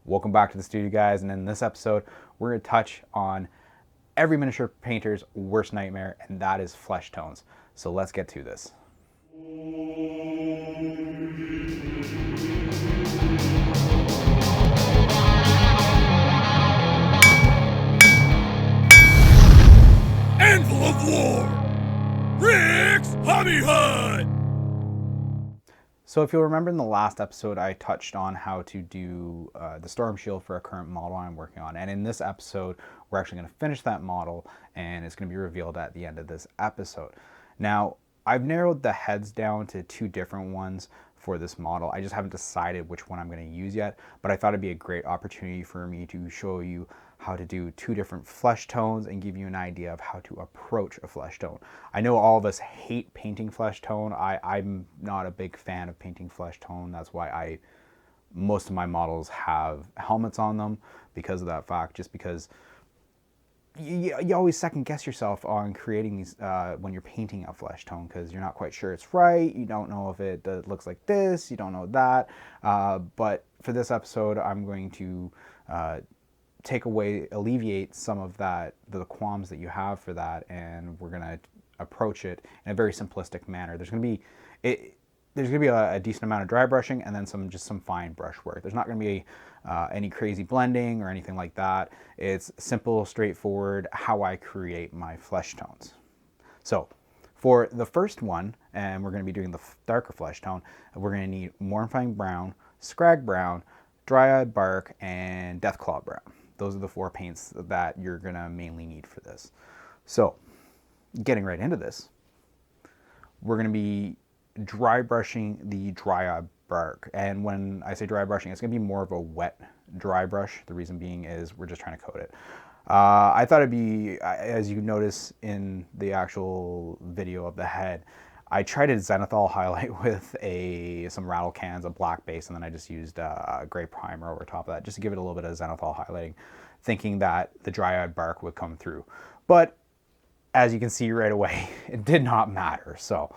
Welcome back to the studio, guys, and in this episode we're going to touch on every miniature painter's worst nightmare, and that is flesh tones. So let's get to this. Anvil of War! Rick's Hobby Hut! So if you'll remember in the last episode, I touched on how to do the storm shield for a current model I'm working on. And in this episode, we're actually going to finish that model, and it's going to be revealed at the end of this episode. Now, I've narrowed the heads down to two different ones for this model. I just haven't decided which one I'm going to use yet, but I thought it'd be a great opportunity for me to show you how to do two different flesh tones and give you an idea of how to approach a flesh tone. I know all of us hate painting flesh tone. I'm not a big fan of painting flesh tone. That's why most of my models have helmets on them because of that fact, just because you always second guess yourself on creating these when you're painting a flesh tone, because you're not quite sure it's right. You don't know if it looks like this, you don't know that. But for this episode, I'm going to alleviate some of that, the qualms that you have for that, and we're going to approach it in a very simplistic manner. There's going to be a decent amount of dry brushing, and then some fine brush work. There's not going to be any crazy blending or anything like that. It's simple, straightforward how I create my flesh tones. So for the first one, and we're going to be doing the darker flesh tone, we're going to need Mornifying Brown, Scrag Brown, Dryad Bark, and Deathclaw Brown. Those are the four paints that you're going to mainly need for this. So getting right into this, we're going to be dry brushing the Dryad Bark. And when I say dry brushing, it's going to be more of a wet dry brush. The reason being is we're just trying to coat it. I thought it'd be, as you notice in the actual video of the head, I tried a zenithal highlight with some rattle cans, a black base, and then I just used a gray primer over top of that just to give it a little bit of zenithal highlighting, thinking that the Dryad Bark would come through. But as you can see right away, it did not matter. So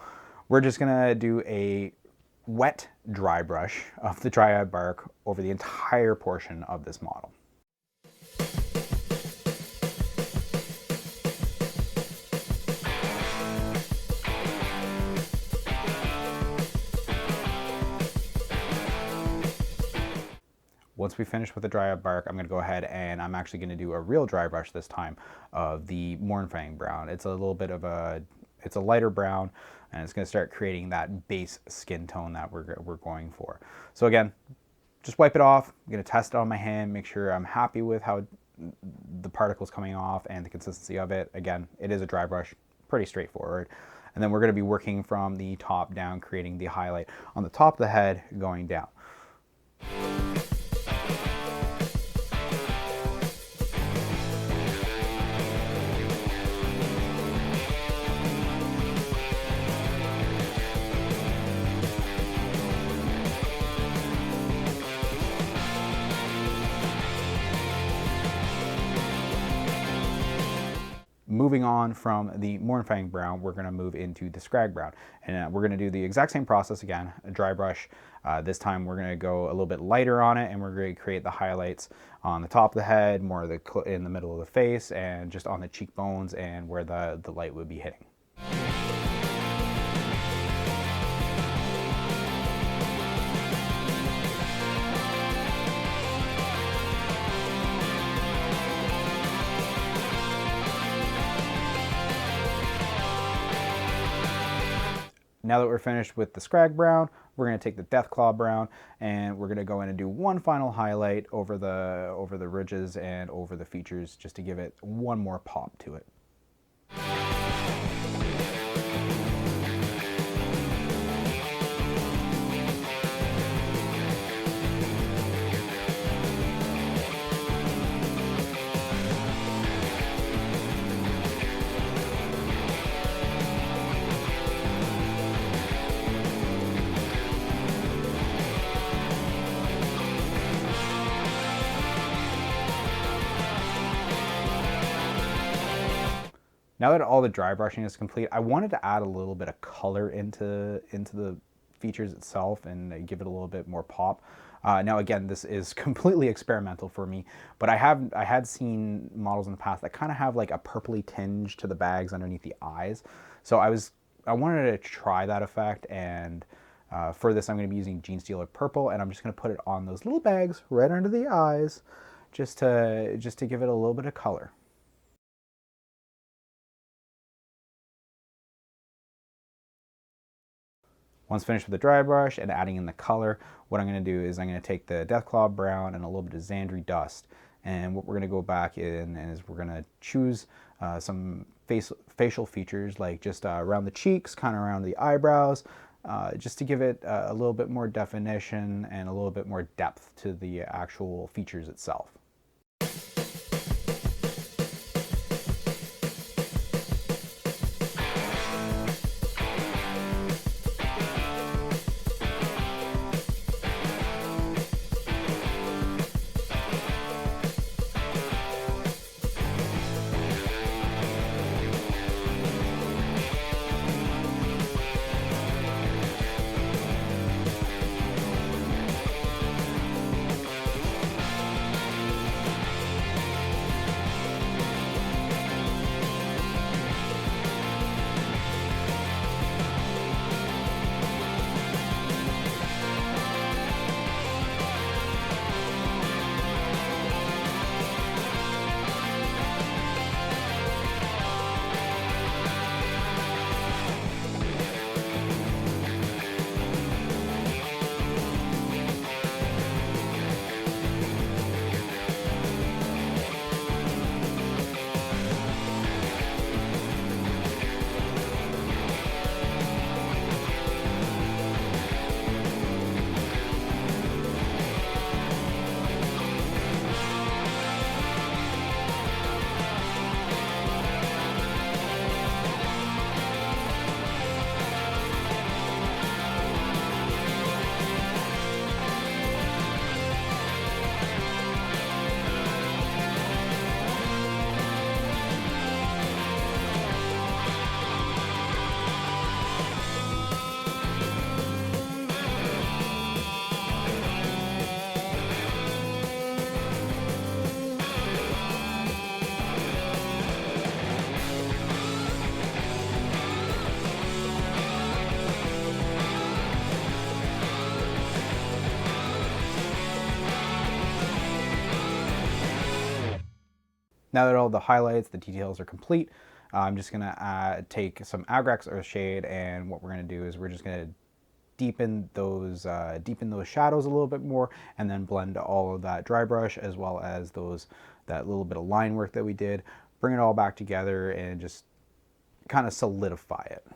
we're just gonna do a wet dry brush of the Dryad Bark over the entire portion of this model. Once we finish with the Dryad Bark, I'm going to go ahead and I'm actually going to do a real dry brush this time of the Mornifying Brown. It's a little bit of it's a lighter brown, and it's going to start creating that base skin tone that we're going for. So again, just wipe it off. I'm going to test it on my hand, make sure I'm happy with how the particles coming off and the consistency of it. Again, it is a dry brush, pretty straightforward. And then we're going to be working from the top down, creating the highlight on the top of the head going down. Moving on from the Mornifying Brown, we're going to move into the Scrag Brown. And we're going to do the exact same process again, a dry brush. This time we're going to go a little bit lighter on it, and we're going to create the highlights on the top of the head, more in the middle of the face, and just on the cheekbones and where the light would be hitting. Now that we're finished with the Scrag Brown, we're going to take the Deathclaw Brown, and we're going to go in and do one final highlight over the ridges and over the features, just to give it one more pop to it. Now that all the dry brushing is complete, I wanted to add a little bit of color into the features itself and give it a little bit more pop. Now again, this is completely experimental for me, but I had seen models in the past that kind of have like a purpley tinge to the bags underneath the eyes. So I wanted to try that effect, and for this I'm going to be using Gene Stealer Purple, and I'm just going to put it on those little bags right under the eyes, just to give it a little bit of color. Once finished with the dry brush and adding in the color, what I'm going to do is I'm going to take the Deathclaw Brown and a little bit of Xandri Dust, and what we're going to go back in is we're going to choose some facial features, like just around the cheeks, kind of around the eyebrows, just to give it a little bit more definition and a little bit more depth to the actual features itself. Now that all the highlights, the details are complete, I'm just gonna take some Agrax Earthshade, and what we're gonna do is we're just gonna deepen those shadows a little bit more, and then blend all of that dry brush as well as that little bit of line work that we did, bring it all back together and just kind of solidify it.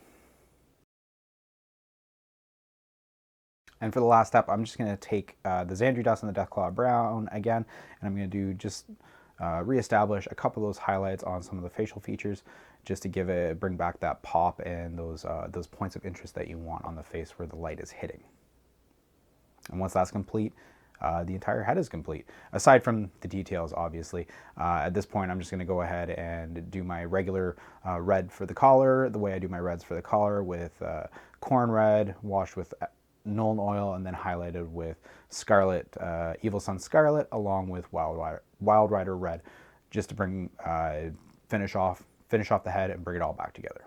And for the last step, I'm just going to take the Xandri Dust and the Deathclaw Brown again, and I'm going to do just reestablish a couple of those highlights on some of the facial features, just to bring back that pop and those points of interest that you want on the face where the light is hitting. And once that's complete, the entire head is complete, aside from the details, obviously. At this point, I'm just going to go ahead and do my regular red for the collar, the way I do my reds for the collar, with corn red washed with Nuln Oil and then highlighted with Scarlet, Evil Sun Scarlet, along with Wild Rider Red, just to bring finish off the head and bring it all back together.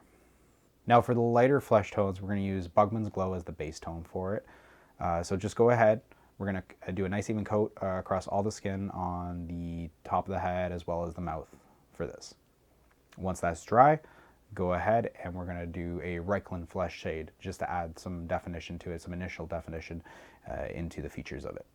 Now for the lighter flesh tones, we're going to use Bugman's Glow as the base tone for it. So just go ahead. We're going to do a nice even coat across all the skin on the top of the head as well as the mouth for this. Once that's dry, go ahead and we're going to do a Reikland Flesh shade just to add some definition to it, some initial definition into the features of it.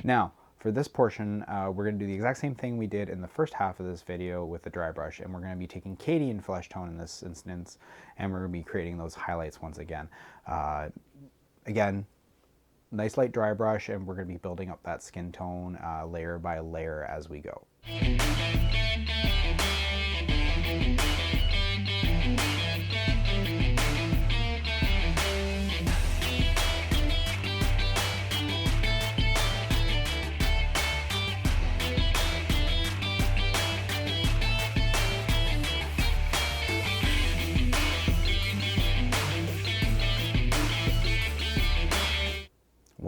Now, for this portion, we're going to do the exact same thing we did in the first half of this video with the dry brush, and we're going to be taking Cadian Flesh Tone in this instance, and we're going to be creating those highlights once again. Again, nice light dry brush, and we're going to be building up that skin tone layer by layer as we go.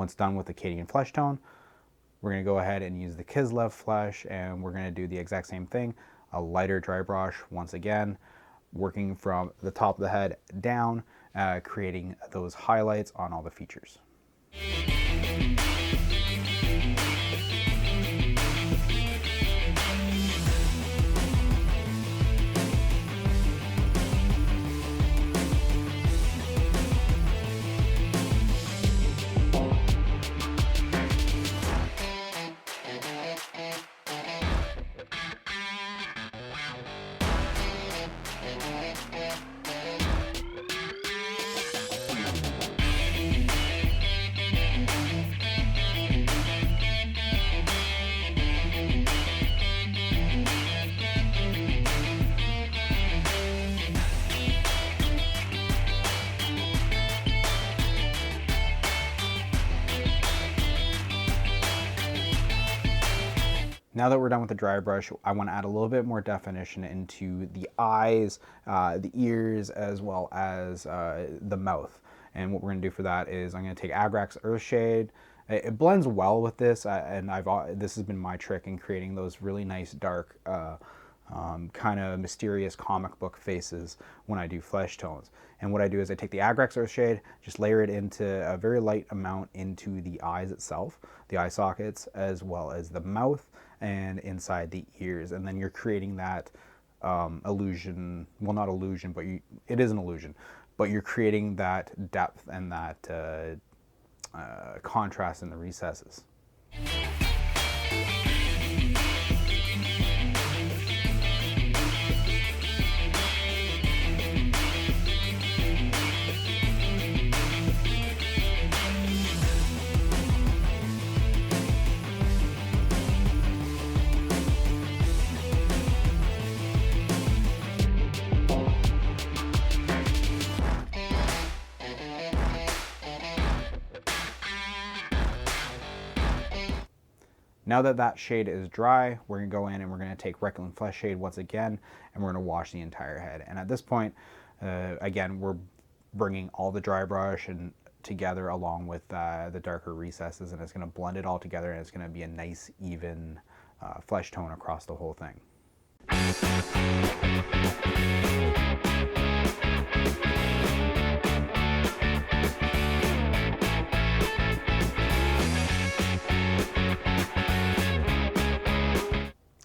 Once done with the Cadian flesh tone, we're going to go ahead and use the Kislev flesh, and we're going to do the exact same thing. A lighter dry brush once again, working from the top of the head down, creating those highlights on all the features. Now that we're done with the dry brush, I want to add a little bit more definition into the eyes, the ears, as well as the mouth. And what we're going to do for that is I'm going to take Agrax Earthshade. It blends well with this, and this has been my trick in creating those really nice dark, kind of mysterious comic book faces when I do flesh tones. And what I do is I take the Agrax Earthshade, just layer it into a very light amount into the eyes itself, the eye sockets, as well as the mouth and inside the ears. And then you're creating that illusion, well, not illusion, but it is an illusion, but you're creating that depth and that contrast in the recesses. Now that that shade is dry, we're going to go in and we're going to take Requiem Flesh Shade once again, and we're going to wash the entire head. And at this point, again, we're bringing all the dry brush and together along with the darker recesses, and it's going to blend it all together, and it's going to be a nice, even flesh tone across the whole thing.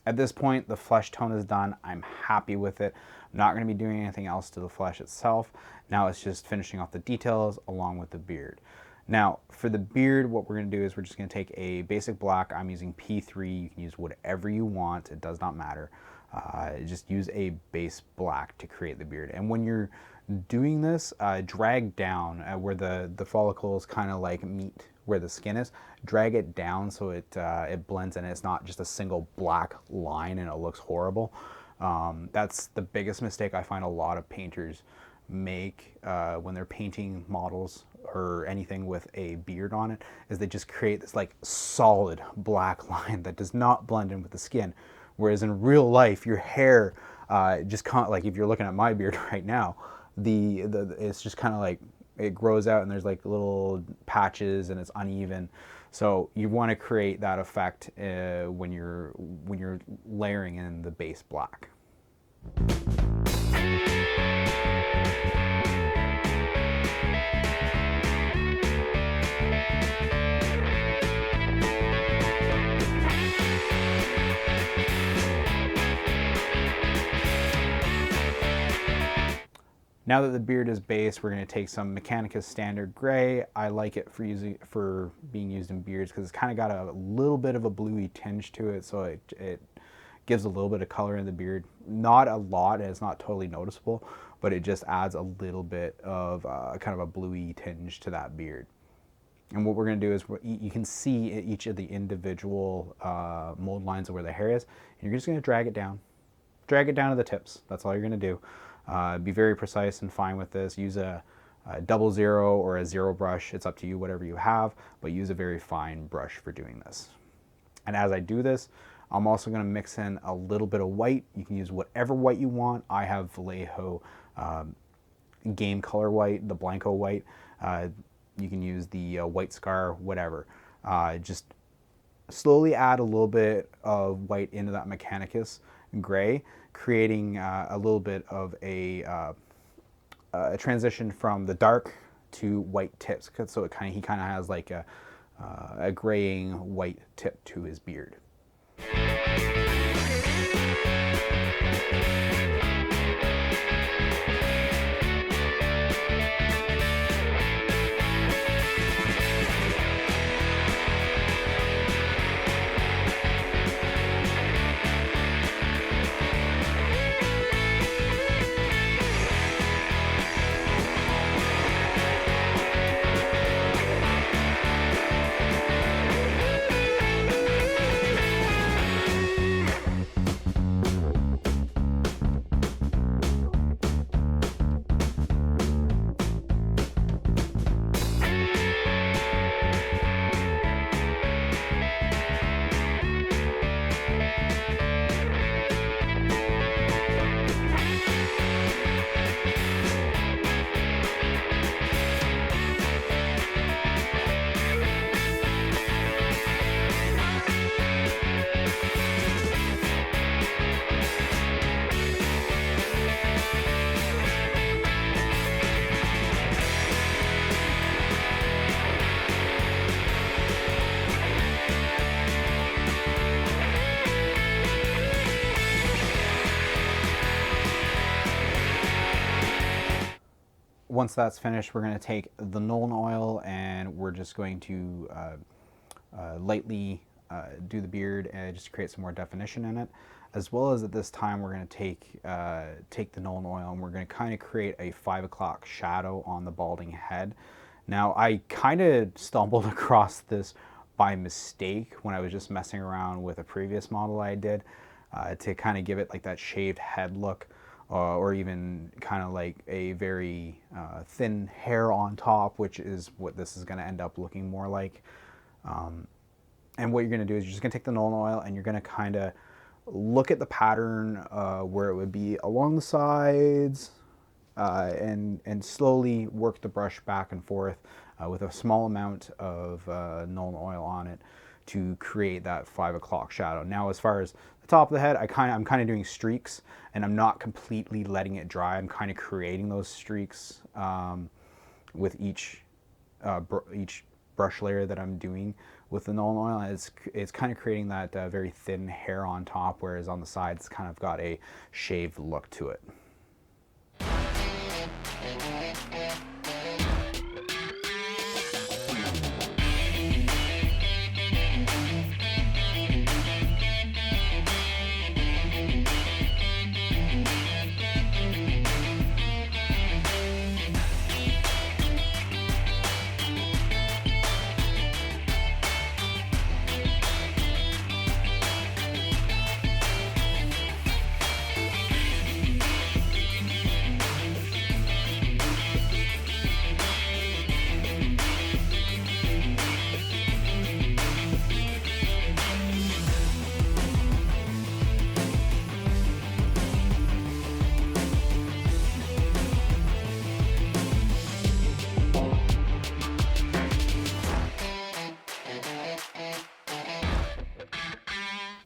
At this point, the flesh tone is done. I'm happy with it. I'm not going to be doing anything else to the flesh itself. Now it's just finishing off the details along with the beard. Now, for the beard, what we're going to do is we're just going to take a basic black. I'm using P3. You can use whatever you want. It does not matter. Just use a base black to create the beard. And when you're doing this, drag down where the follicles kind of like meet where the skin is. Drag it down so it blends and it's not just a single black line and it looks horrible. That's the biggest mistake I find a lot of painters make when they're painting models or anything with a beard on it, is they just create this like solid black line that does not blend in with the skin. Whereas in real life, your hair just kind of like, if you're looking at my beard right now, it's just kind of like, it grows out and there's like little patches and it's uneven. So you want to create that effect when you're layering in the base black. Now that the beard is base, we're going to take some Mechanicus Standard Gray. I like it for being used in beards because it's kind of got a little bit of a bluey tinge to it, so it gives a little bit of color in the beard. Not a lot, and it's not totally noticeable, but it just adds a little bit of kind of a bluey tinge to that beard. And what we're going to do is you can see each of the individual mold lines of where the hair is, and you're just going to drag it down. Drag it down to the tips. That's all you're going to do. Be very precise and fine with this. Use a 00 or a 0 brush. It's up to you, whatever you have, but use a very fine brush for doing this. And as I do this, I'm also going to mix in a little bit of white. You can use whatever white you want. I have Vallejo game color white, the Blanco white. You can use the white scar, whatever. Just slowly add a little bit of white into that Mechanicus gray, creating a little bit of a transition from the dark to white tips. So he kind of has like a graying white tip to his beard. Once that's finished, we're going to take the Nuln oil and we're just going to lightly do the beard and just create some more definition in it. As well as at this time, we're going to take the Nuln oil and we're going to kind of create a 5 o'clock shadow on the balding head. Now, I kind of stumbled across this by mistake when I was just messing around with a previous model I did to kind of give it like that shaved head look. Or even kind of like a very thin hair on top, which is what this is going to end up looking more like. And what you're going to do is you're just going to take the Nuln oil and you're going to kind of look at the pattern where it would be along the sides and slowly work the brush back and forth with a small amount of Nuln oil on it to create that 5 o'clock shadow. Now, as far as the top of the head, I'm kind of doing streaks, and I'm not completely letting it dry. I'm kind of creating those streaks with each brush layer that I'm doing with the Nuln oil. It's kind of creating that very thin hair on top, whereas on the sides, it's kind of got a shaved look to it.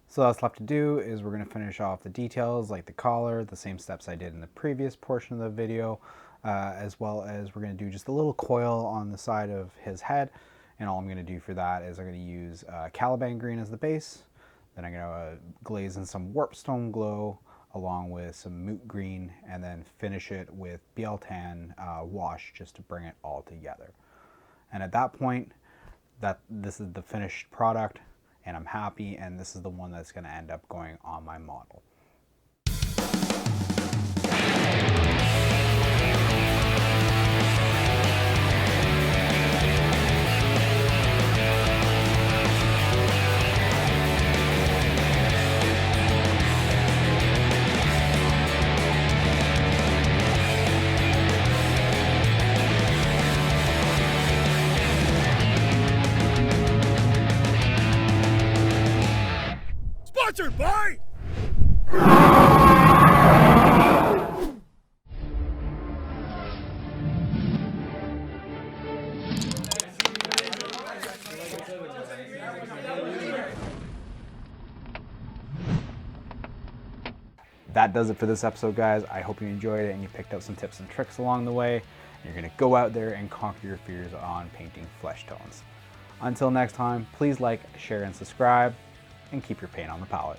So all that's left to do is we're going to finish off the details like the collar, the same steps I did in the previous portion of the video, as well as we're going to do just a little coil on the side of his head. And all I'm going to do for that is I'm going to use Caliban green as the base. Then I'm going to glaze in some Warpstone glow along with some Moot green, and then finish it with BL tan wash just to bring it all together. And at that point, this is the finished product. And I'm happy, and this is the one that's going to end up going on my model. Sponsored by That does it for this episode, guys. I hope you enjoyed it and you picked up some tips and tricks along the way. You're going to go out there and conquer your fears on painting flesh tones. Until next time, please like, share, and subscribe, and keep your paint on the palette.